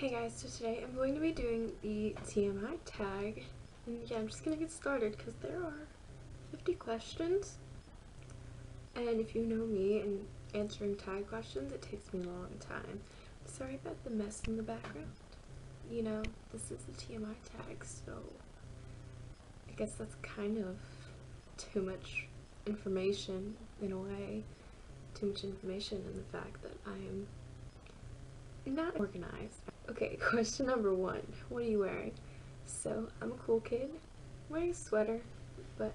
Hey guys, so today I'm going to be doing the TMI tag, and yeah, I'm just gonna get started because there are 50 questions, and if you know me and answering tag questions, it takes me a long time. Sorry about the mess in the background. You know, this is the TMI tag, so I guess that's kind of too much information in a way. Too much information in the fact that I am not organized. Okay, question number 1. What are you wearing? So, I'm a cool kid. I'm wearing a sweater, but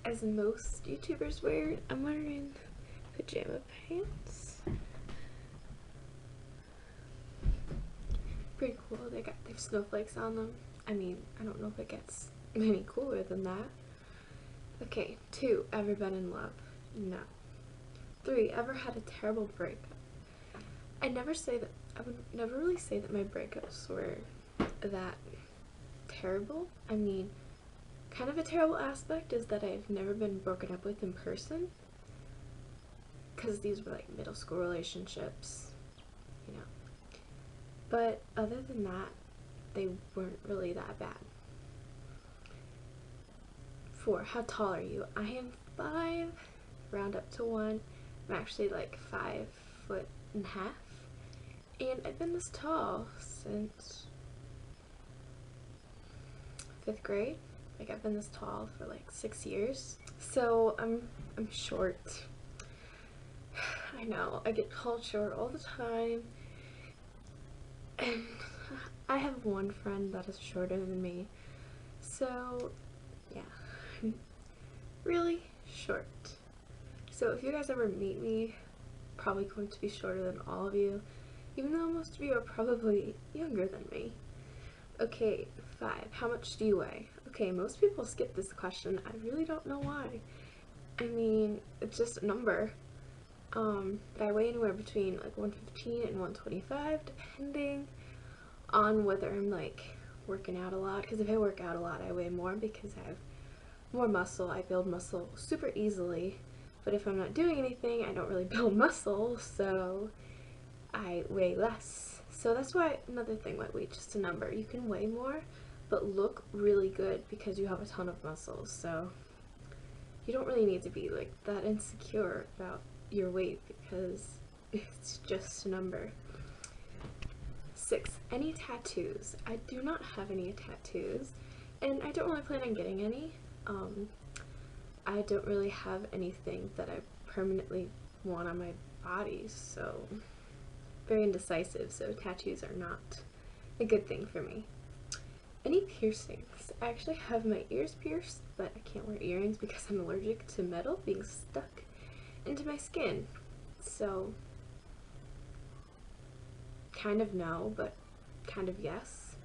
as most YouTubers wear, I'm wearing pajama pants. Pretty cool. They have snowflakes on them. I mean, I don't know if it gets any cooler than that. Okay, 2. Ever been in love? No. 3. Ever had a terrible breakup? I would never really say that my breakups were that terrible. I mean, kind of a terrible aspect is that I've never been broken up with in person, because these were like middle school relationships, you know. But other than that, they weren't really that bad. 4. How tall are you? I am 5, round up to 1. I'm actually like 5'1.5". And I've been this tall since 5th grade. Like, I've been this tall for like 6 years. So I'm short. I know, I get called short all the time. And I have one friend that is shorter than me. So yeah, I'm really short. So if you guys ever meet me, probably going to be shorter than all of you, even though most of you are probably younger than me. Okay, 5. How much do you weigh? Okay, most people skip this question. I really don't know why. I mean, it's just a number. But I weigh anywhere between like 115 and 125, depending on whether I'm like working out a lot. Because if I work out a lot, I weigh more because I have more muscle. I build muscle super easily. But if I'm not doing anything, I don't really build muscle, so I weigh less. So that's why, another thing, why weight just a number. You can weigh more, but look really good because you have a ton of muscles. So you don't really need to be like that insecure about your weight because it's just a number. 6. Any tattoos? I do not have any tattoos, and I don't really plan on getting any. I don't really have anything that I permanently want on my body, so very indecisive, so tattoos are not a good thing for me. Any piercings? I actually have my ears pierced, but I can't wear earrings because I'm allergic to metal being stuck into my skin. So kind of no, but kind of yes.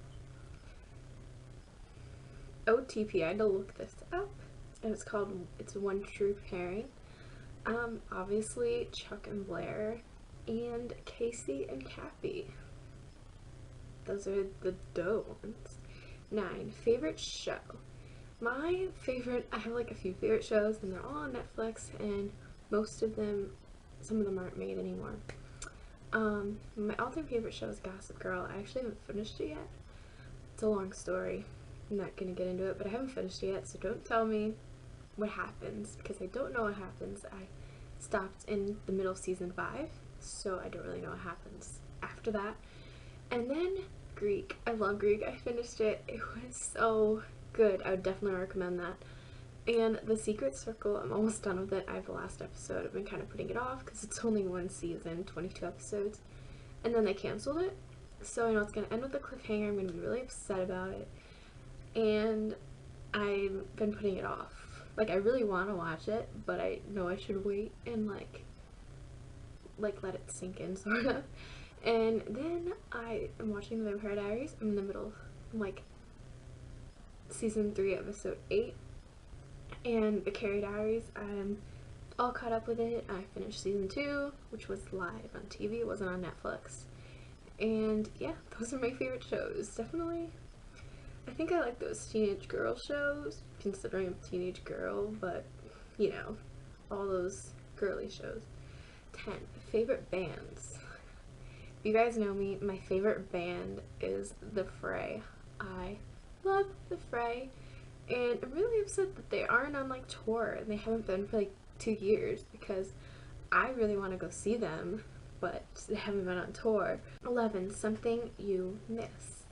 OTP, I had to look this up, and it's One True Pairing. Obviously Chuck and Blair, and Casey and Cappy. Those are the dope ones. 9. Favorite show. I have like a few favorite shows, and they're all on Netflix, and some of them aren't made anymore. My all-time favorite show is Gossip Girl. I actually haven't finished it yet. It's a long story. I'm not gonna get into it, but I haven't finished it yet, so don't tell me what happens, because I don't know what happens. I stopped in the middle of season 5, so I don't really know what happens after that. And then Greek. I love Greek. I finished it. It was so good. I would definitely recommend that. And The Secret Circle, I'm almost done with it. I have the last episode. I've been kind of putting it off because it's only one season, 22 episodes. And then they canceled it. So I know it's going to end with a cliffhanger. I'm going to be really upset about it. And I've been putting it off. Like, I really want to watch it, but I know I should wait and like let it sink in, sort of. And then I am watching The Vampire Diaries. I'm in the middle, like season 3, episode 8. And The Carrie Diaries, I'm all caught up with it. I finished season 2, which was live on TV. It wasn't on Netflix. And yeah, those are my favorite shows. Definitely, I think I like those teenage girl shows, considering I'm a teenage girl, but you know, all those girly shows. 10. Favorite bands. you guys know me, my favorite band is The Fray. I love The Fray, and I'm really upset that they aren't on like tour and they haven't been for like 2 years, because I really want to go see them, but they haven't been on tour. 11. Something you miss.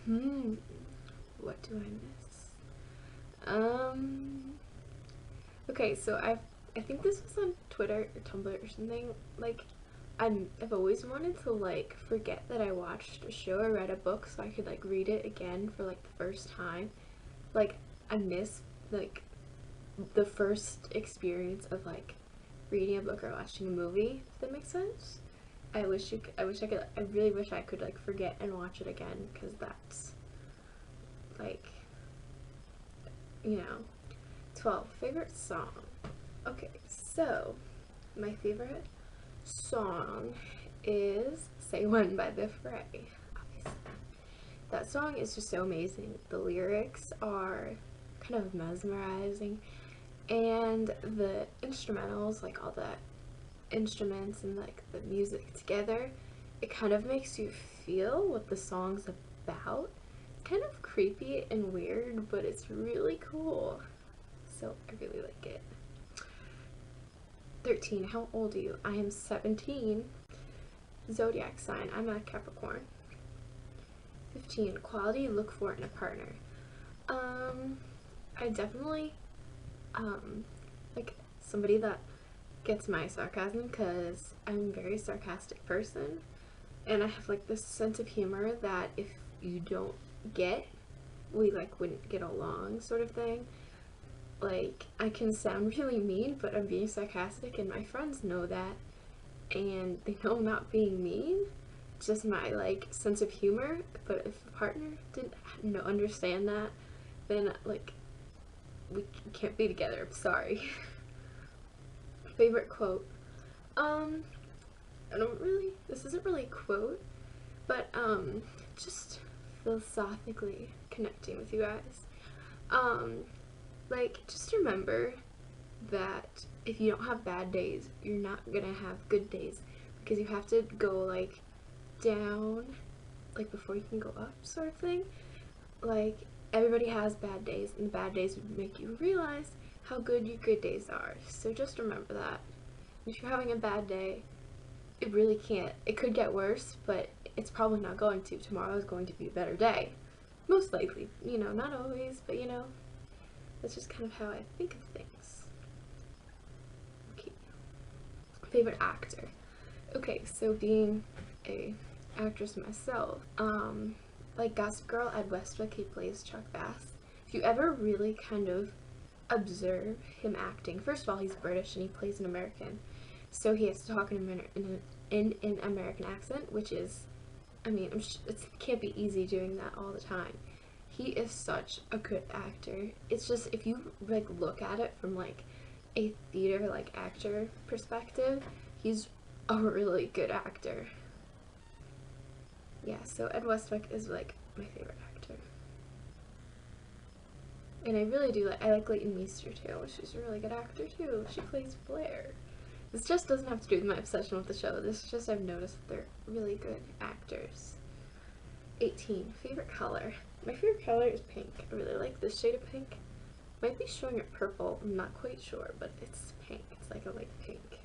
What do I miss? Okay, so I think this was on Twitter or Tumblr or something. Like, I've always wanted to like forget that I watched a show or read a book so I could like read it again for like the first time. Like, I miss like the first experience of like reading a book or watching a movie, if that makes sense. I really wish I could like forget and watch it again, because that's like, you know. 12. Favorite song. Okay, so my favorite song is Say When by The Fray, obviously. That song is just so amazing. The lyrics are kind of mesmerizing, and the instrumentals, like all the instruments and like the music together, it kind of makes you feel what the song's about. It's kind of creepy and weird, but it's really cool. So I really like it. 13. How old are you? I am 17. Zodiac sign. I'm a Capricorn. 15. Quality you look for in a partner. I definitely like somebody that gets my sarcasm, because I'm a very sarcastic person, and I have like this sense of humor that if you don't get, we like wouldn't get along, sort of thing. Like, I can sound really mean, but I'm being sarcastic, and my friends know that, and they know I'm not being mean. It's just my like sense of humor. But if a partner didn't understand that, then like we can't be together. I'm sorry. Favorite quote. This isn't really a quote, but just philosophically connecting with you guys. Like, just remember that if you don't have bad days, you're not gonna have good days, because you have to go like down like before you can go up, sort of thing. Like, everybody has bad days, and the bad days would make you realize how good your good days are. So just remember that. If you're having a bad day, it really can't. It could get worse, but it's probably not going to. Tomorrow is going to be a better day. Most likely. You know, not always, but you know. That's just kind of how I think of things. Okay. Favorite actor. Okay, so being a actress myself, like Gossip Girl, Ed Westwick, he plays Chuck Bass. If you ever really kind of observe him acting, first of all, he's British and he plays an American, so he has to talk in an American accent, which is, I mean, it can't be easy doing that all the time. He is such a good actor. It's just, if you like look at it from like a theater like actor perspective, he's a really good actor. Yeah, so Ed Westwick is like my favorite actor. And I really do I like Leighton Meester too. She's a really good actor too. She plays Blair. This just doesn't have to do with my obsession with the show. This is just, I've noticed that they're really good actors. 18. Favorite color. My favorite color is pink. I really like this shade of pink. Might be showing it purple. I'm not quite sure, but it's pink. It's like a light pink.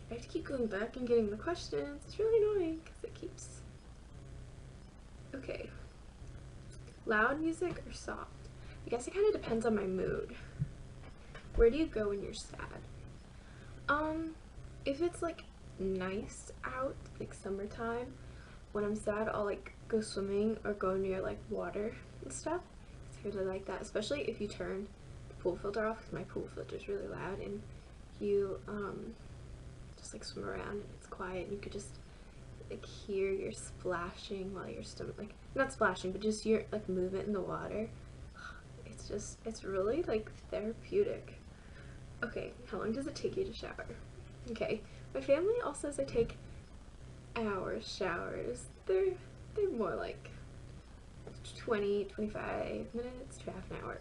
I have to keep going back and getting the questions. It's really annoying because it keeps... Okay. Loud music or soft? I guess it kind of depends on my mood. Where do you go when you're sad? If it's like nice out, like summertime, when I'm sad, I'll like go swimming or go near like water and stuff. I really like that, especially if you turn the pool filter off, because my pool filter is really loud, and you just like swim around and it's quiet, and you could just like hear your splashing while you're still like, not splashing, but just your like movement in the water. It's really like therapeutic. Okay, how long does it take you to shower? Okay, my family all says I take hour showers. They're more like 20-25 minutes to half an hour,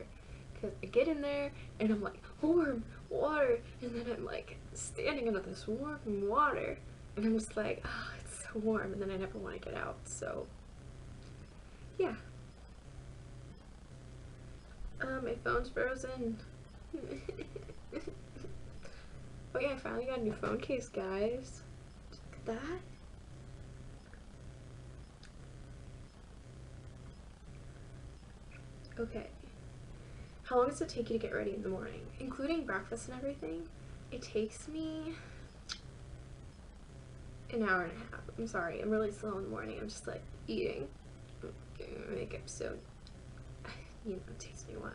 because I get in there and I'm like, warm water, and then I'm like standing under this warm water and I'm just like, oh, it's so warm, and then I never want to get out. So yeah. My phone's frozen. Oh yeah, I finally got a new phone case, guys. Look at that. Okay. How long does it take you to get ready in the morning? Including breakfast and everything, it takes me an hour and a half. I'm sorry, I'm really slow in the morning. I'm just like eating, getting my makeup, so you know, it takes me a while.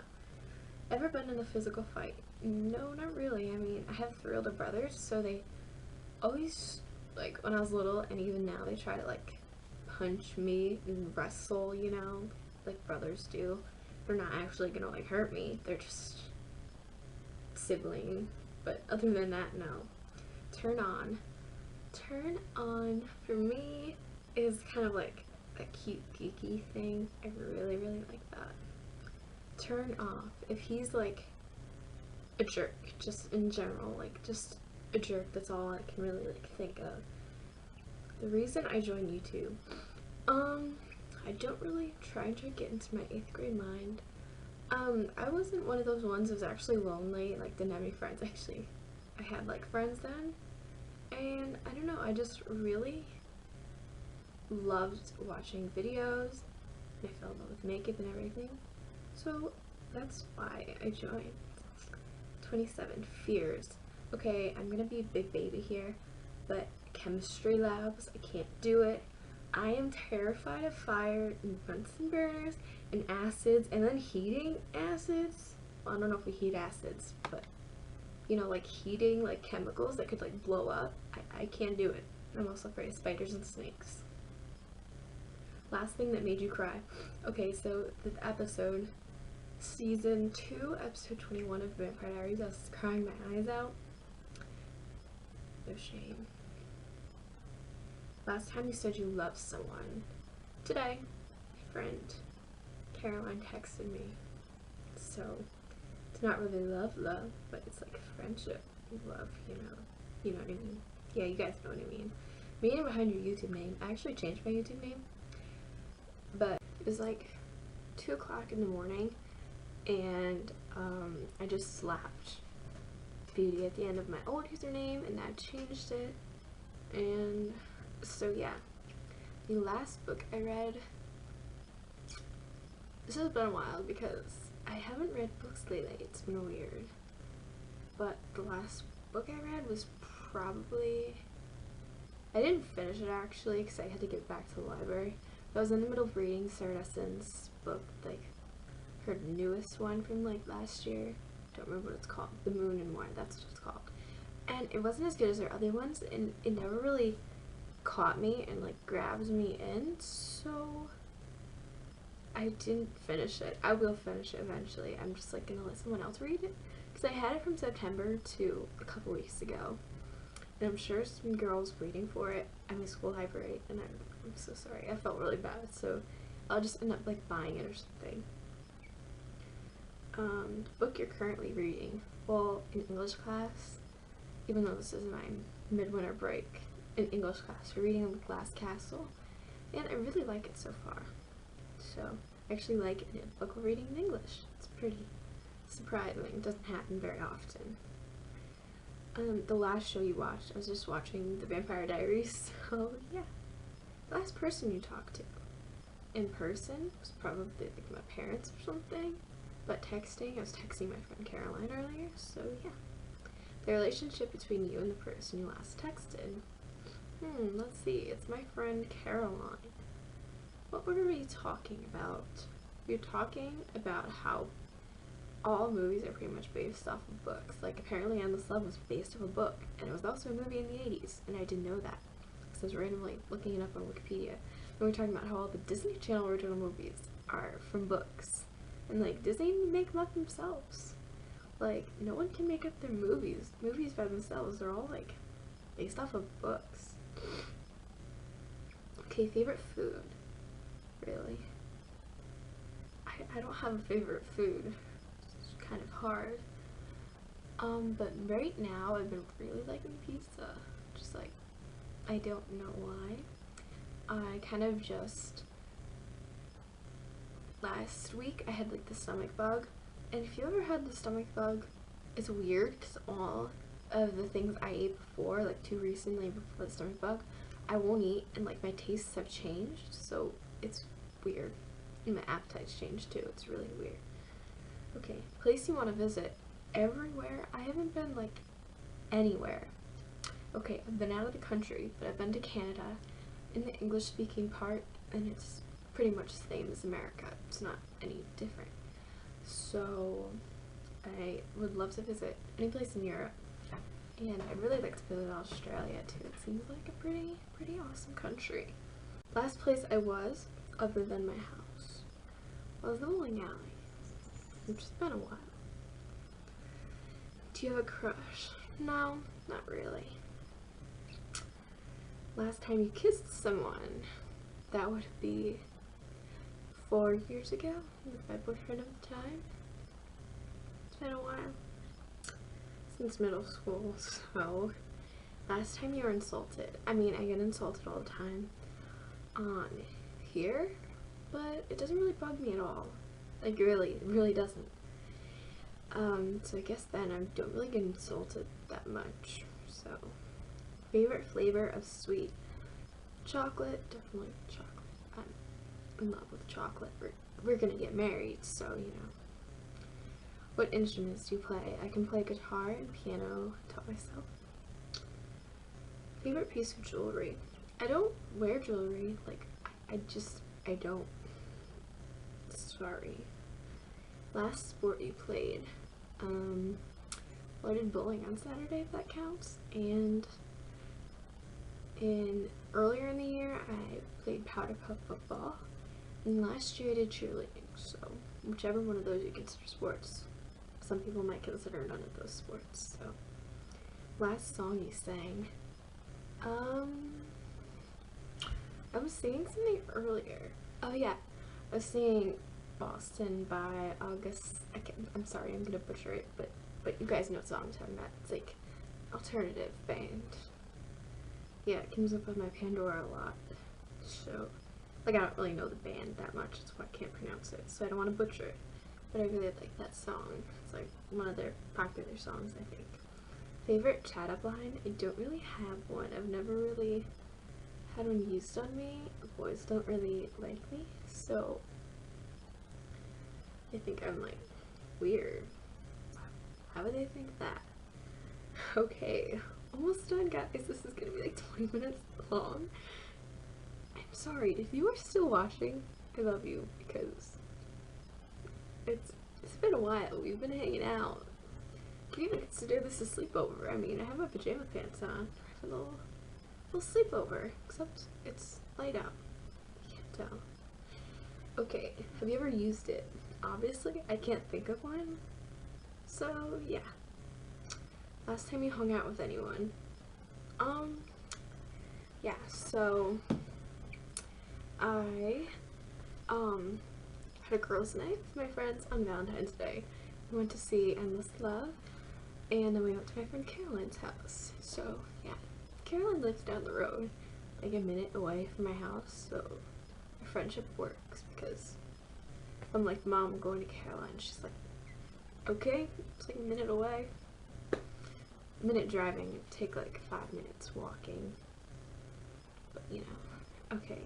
Ever been in a physical fight? No, not really. I mean, I have 3 older brothers, so they always, like, when I was little, and even now, they try to, like, punch me and wrestle, you know, like brothers do. They're not actually gonna, like, hurt me. They're just sibling. But other than that, no. Turn on. Turn on, for me, is kind of like a cute, geeky thing. I really, really like that. Turn off. If he's, like, a jerk, just in general, like, just a jerk, that's all I can really, like, think of. The reason I joined YouTube, I don't really try to get into my 8th grade mind. I wasn't one of those ones that was actually lonely, like, didn't have any friends. Actually, I had, like, friends then, and I don't know, I just really loved watching videos, and I fell in love with makeup and everything, so that's why I joined. 27, fears. Okay, I'm gonna be a big baby here, but chemistry labs, I can't do it. I am terrified of fire and Bunsen burners and acids, and then heating acids. Well, I don't know if we heat acids, but you know, like heating, like chemicals that could like blow up. I can't do it. I'm also afraid of spiders and snakes. Last thing that made you cry. Okay, so the episode, season 2, episode 21 of Vampire Diaries, I was crying my eyes out. No shame. Last time you said you loved someone. Today, my friend Caroline texted me. So, it's not really love, but it's like friendship love, you know. You know what I mean? Yeah, you guys know what I mean. Meaning behind your YouTube name. I actually changed my YouTube name. But it was like 2 o'clock in the morning, and I just slapped Beauty at the end of my old username, and I changed it. And so yeah, the last book I read, this has been a while because I haven't read books lately. It's been weird, but the last book I read was probably, I didn't finish it actually because I had to get back to the library. I was in the middle of reading Sarah Destin's book, like her newest one from like last year. Don't remember what it's called. The Moon and More, that's what it's called. And it wasn't as good as her other ones, and it never really caught me and like grabs me in, so I didn't finish it. I will finish it eventually. I'm just like gonna let someone else read it because I had it from September to a couple weeks ago, and I'm sure some girls waiting for it at my school library, and I'm so sorry. I felt really bad, so I'll just end up like buying it or something. The book you're currently reading. Well, in English class, even though this is my midwinter break, in English class, we're reading The Glass Castle, and I really like it so far. So, I actually like it in book we're reading in English. It's pretty surprising. It doesn't happen very often. The last show you watched, I was just watching The Vampire Diaries, so yeah. The last person you talked to in person was probably like my parents or something, but texting, I was texting my friend Caroline earlier, so yeah. The relationship between you and the person you last texted. Let's see, it's my friend Caroline. What were we talking about? We were talking about how all movies are pretty much based off of books. Like, apparently Endless Love was based off a book, and it was also a movie in the 80s, and I didn't know that, because I was randomly looking it up on Wikipedia. And we were talking about how all the Disney Channel original movies are from books, and like, Disney make them up themselves. Like, no one can make up their movies by themselves. They're all like based off of books. Okay, favorite food. Really? I don't have a favorite food. It's kind of hard. But right now I've been really liking pizza. Just like I don't know why. I kind of just, last week I had like the stomach bug, and if you ever had the stomach bug, it's weird because all of the things I ate before, like too recently before the stomach bug, I won't eat, and like my tastes have changed, so it's weird. And my appetite's changed too. It's really weird. Okay, place you want to visit. Everywhere. I haven't been like anywhere. Okay, I've been out of the country, but I've been to Canada in the English speaking part, and it's pretty much the same as America. It's not any different. So I would love to visit any place in Europe, and I'd really like to visit Australia too. It seems like a pretty awesome country. Last place I was, other than my house, was the bowling alley, which has been a while. Do you have a crush? No, not really. Last time you kissed someone, that would be 4 years ago with my boyfriend at the time. It's been a while. Since middle school, so last time you were insulted. I mean, I get insulted all the time on here, but it doesn't really bug me at all. Like, it really doesn't. So I guess then I don't really get insulted that much. So, favorite flavor of sweet? Chocolate, definitely chocolate. I'm in love with chocolate. We're gonna get married, so you know. What instruments do you play? I can play guitar and piano. I taught myself. Favorite piece of jewelry? I don't wear jewelry. Like, I don't. Sorry. Last sport you played? Well, I did bowling on Saturday, if that counts. And earlier in the year, I played powder puff football. And last year I did cheerleading. So, whichever one of those you consider sports. Some people might consider none of those sports. So, last song you sang? I was singing something earlier. Oh yeah, I was singing Boston by August. I'm sorry, I'm gonna butcher it, but you guys know what song I'm talking about. It's like alternative band. Yeah, it comes up on my Pandora a lot. So, like, I don't really know the band that much, that's why I can't pronounce it. So I don't want to butcher it. But I really like that song. It's like one of their popular songs, I think. Favorite chat up line? I don't really have one. I've never really had one used on me. Boys don't really like me, so I think I'm like weird. How would they think that? Okay, almost done, guys. This is gonna be like 20 minutes long. I'm sorry if you are still watching. I love you because it's been a while. We've been hanging out. Can you even consider this a sleepover? I mean, I have my pajama pants on. I have a little sleepover, except it's light out. You can't tell. Okay, have you ever used it? Obviously, I can't think of one. So, yeah. Last time you hung out with anyone? Yeah, so I had a girls' night with my friends on Valentine's Day. We went to see Endless Love, and then we went to my friend Caroline's house. So, yeah. Caroline lives down the road, like a minute away from my house, so our friendship works because I'm like, Mom, I'm going to Caroline. She's like, okay, it's like a minute away. A minute driving, it'd take like 5 minutes walking, but you know. Okay,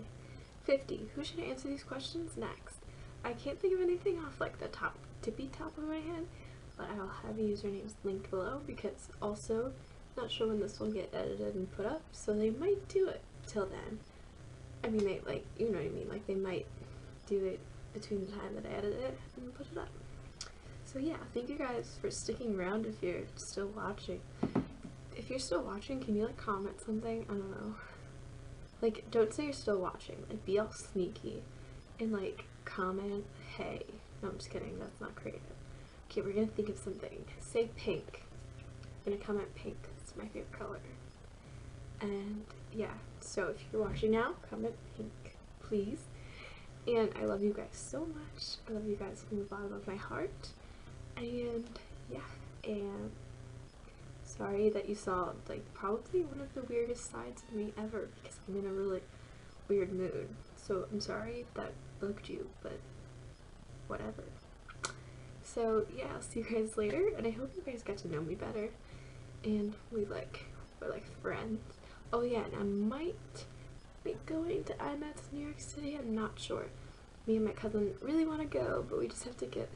50. Who should answer these questions next? I can't think of anything off like the tippy top of my head, but I'll have usernames linked below because also not sure when this will get edited and put up, so they might do it till then. I mean, they, like, you know what I mean, like they might do it between the time that I edit it and put it up. So yeah, thank you guys for sticking around if you're still watching. If you're still watching, can you like comment something? I don't know. Like, don't say you're still watching, like be all sneaky and like comment, hey. No, I'm just kidding, that's not creative. Okay, we're gonna think of something. Say pink. I'm gonna comment pink, it's my favorite color. And yeah, so if you're watching now, comment pink, please. And I love you guys so much. I love you guys from the bottom of my heart. And yeah, and sorry that you saw, like, probably one of the weirdest sides of me ever, because I'm in a really weird mood. So I'm sorry if that bugged you, but whatever. So yeah, I'll see you guys later, and I hope you guys get to know me better, and we're like friends. Oh yeah, and I might be going to IMAX New York City, I'm not sure. Me and my cousin really want to go, but we just have to get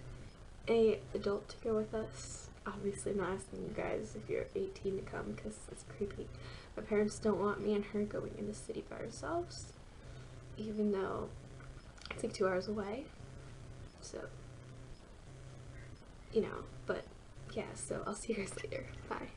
a adult to go with us. Obviously, I'm not asking you guys if you're 18 to come, because it's creepy. My parents don't want me and her going in the city by ourselves, even though it's like 2 hours away. So, you know, but yeah, so I'll see you guys later. Bye.